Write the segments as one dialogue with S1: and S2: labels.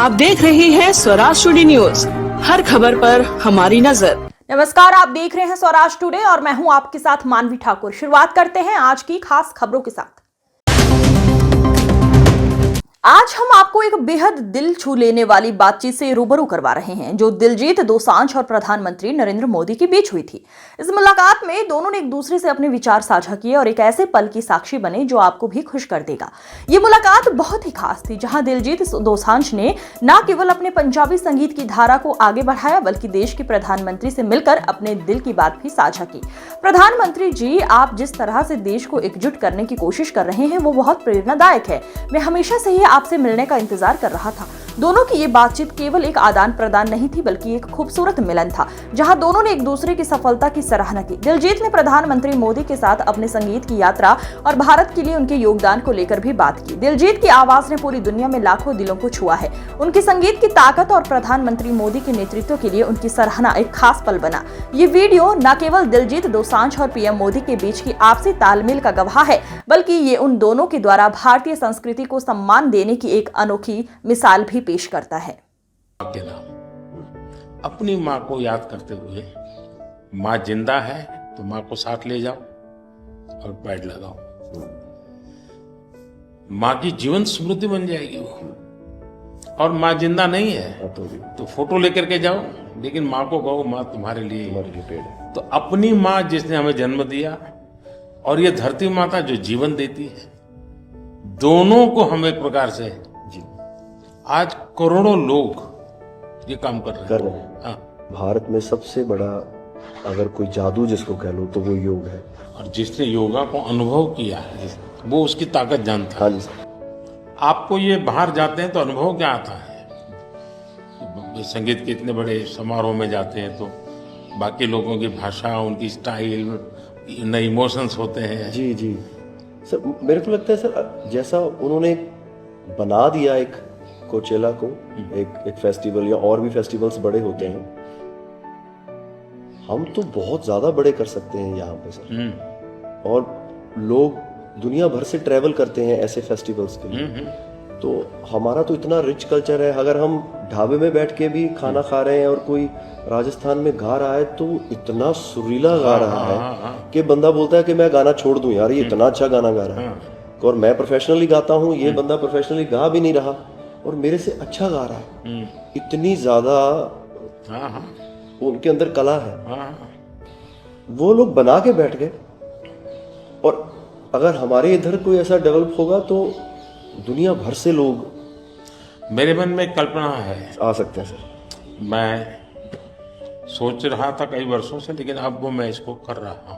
S1: आप देख रहे हैं स्वराज टुडे न्यूज, हर खबर पर हमारी नजर।
S2: नमस्कार, आप देख रहे हैं स्वराज टुडे और मैं हूं आपके साथ मानवी ठाकुर। शुरुआत करते हैं आज की खास खबरों के साथ। आज हम आपको एक बेहद दिल छू लेने वाली बातचीत से रूबरू करवा रहे हैं जो दिलजीत दोसांझ और प्रधानमंत्री नरेंद्र मोदी के बीच हुई थी। इस मुलाकात में दोनों ने एक दूसरे से अपने विचार साझा किए और एक ऐसे पल की साक्षी बने जो आपको भी खुश कर देगा। ये मुलाकात बहुत ही खास थी, जहां दिलजीत दोसांझ ने न केवल अपने पंजाबी संगीत की धारा को आगे बढ़ाया बल्कि देश के प्रधानमंत्री से मिलकर अपने दिल की बात भी साझा की। प्रधानमंत्री जी, आप जिस तरह से देश को एकजुट करने की कोशिश कर रहे हैं वो बहुत प्रेरणादायक है। मैं हमेशा से ही आपसे मिलने का इंतजार कर रहा था। दोनों की ये बातचीत केवल एक आदान प्रदान नहीं थी बल्कि एक खूबसूरत मिलन था, जहां दोनों ने एक दूसरे की सफलता की सराहना की। दिलजीत ने प्रधानमंत्री मोदी के साथ अपने संगीत की यात्रा और भारत के लिए उनके योगदान को लेकर भी बात की। दिलजीत की आवाज ने पूरी दुनिया में लाखों दिलों को छुआ है। उनकी संगीत की ताकत और प्रधानमंत्री मोदी के नेतृत्व के लिए उनकी सराहना एक खास पल बना। ये वीडियो न केवल दिलजीत दोसांझ और पीएम मोदी के बीच की आपसी तालमेल का गवाह है बल्कि ये उन दोनों के द्वारा भारतीय संस्कृति को सम्मान देने की एक अनोखी मिसाल भी पेश करता है।
S3: के नाम अपनी माँ को याद करते हुए, माँ जिंदा है तो माँ को साथ ले जाओ और पैड लगाओ। माँ की जीवन स्मृति बन जाएगी वो। और माँ जिंदा नहीं है तो फोटो लेकर के जाओ, लेकिन माँ को कहो माँ तुम्हारे लिए पेड़ है। तो अपनी माँ जिसने हमें जन्म दिया और ये धरती माता जो जीवन देती है, दोनों को हम एक प्रकार से आज करोड़ों लोग ये काम कर रहे हैं। हाँ।
S4: भारत में सबसे बड़ा अगर कोई जादू जिसको कह लो तो वो योग है,
S3: और जिसने योगा को अनुभव किया है वो उसकी ताकत जानता है।
S4: हाँ जी सर।
S3: आपको ये बाहर जाते हैं तो अनुभव क्या आता है? संगीत के इतने बड़े समारोह में जाते हैं तो बाकी लोगों की भाषा, उनकी स्टाइल, नए इमोशंस होते हैं।
S4: जी जी सर, मेरे को लगता है सर जैसा उन्होंने बना दिया एक कोचेला को, एक फेस्टिवल या और भी फेस्टिवल्स बड़े होते हैं, हम तो बहुत ज्यादा बड़े कर सकते हैं यहाँ पे सर। और लोग दुनिया भर से ट्रैवल करते हैं ऐसे फेस्टिवल्स के लिए। तो हमारा तो इतना रिच कल्चर है, अगर हम ढाबे में बैठ के भी खाना खा रहे हैं और कोई राजस्थान में गा रहा है तो इतना सुरीला गा रहा है कि बंदा बोलता है कि मैं गाना छोड़ दूं यार, ये इतना अच्छा गाना गा रहा है। और मैं प्रोफेशनली गाता हूँ, ये बंदा प्रोफेशनली गा भी नहीं रहा और मेरे से अच्छा गा रहा है। इतनी ज्यादा उनके अंदर कला है। वो लोग बना के बैठ गए, और अगर हमारे इधर कोई ऐसा डेवलप होगा तो दुनिया भर से लोग,
S3: मेरे मन में एक कल्पना है,
S4: आ सकते हैं सर।
S3: मैं सोच रहा था कई वर्षों से, लेकिन अब वो मैं इसको कर रहा हूं।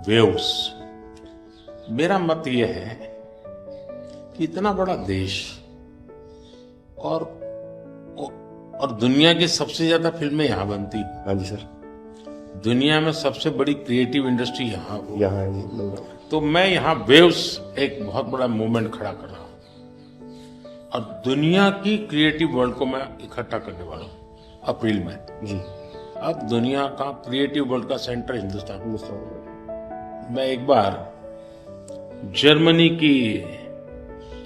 S3: वेव्स। मेरा मत ये है कि इतना बड़ा देश और दुनिया की सबसे ज्यादा फिल्में यहाँ बनती।
S4: हाँ जी सर।
S3: दुनिया में सबसे बड़ी क्रिएटिव इंडस्ट्री यहाँ
S4: है जी।
S3: तो मैं यहाँ वेव्स एक बहुत बड़ा मूवमेंट खड़ा कर रहा हूँ और दुनिया की क्रिएटिव वर्ल्ड को मैं इकट्ठा करने वाला हूँ अप्रैल में
S4: जी।
S3: अब दुनिया का क्रिएटिव वर्ल्ड का सेंटर हिंदुस्तान। मैं एक बार जर्मनी की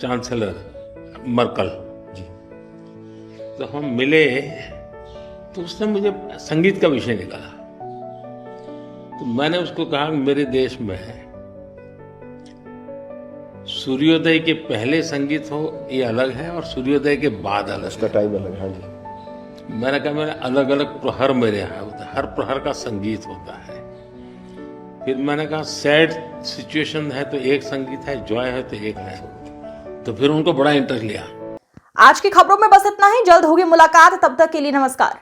S3: चांसलर मर्कल जी, तो हम मिले तो उसने मुझे संगीत का विषय निकाला। तो मैंने उसको कहा कि मेरे देश में सूर्योदय के पहले संगीत हो ये अलग है और सूर्योदय के बाद अलग,
S4: उसका टाइम अलग है। हाँ जी।
S3: मैंने कहा मेरे अलग अलग प्रहर मेरे यहाँ होता है, हर प्रहर का संगीत होता है। फिर मैंने कहा सैड सिचुएशन है तो एक संगीत है, जॉय है तो एक है। तो फिर उनको बड़ा इंटरेस्ट लिया।
S2: आज की खबरों में बस इतना ही। जल्द होगी मुलाकात, तब तक के लिए नमस्कार।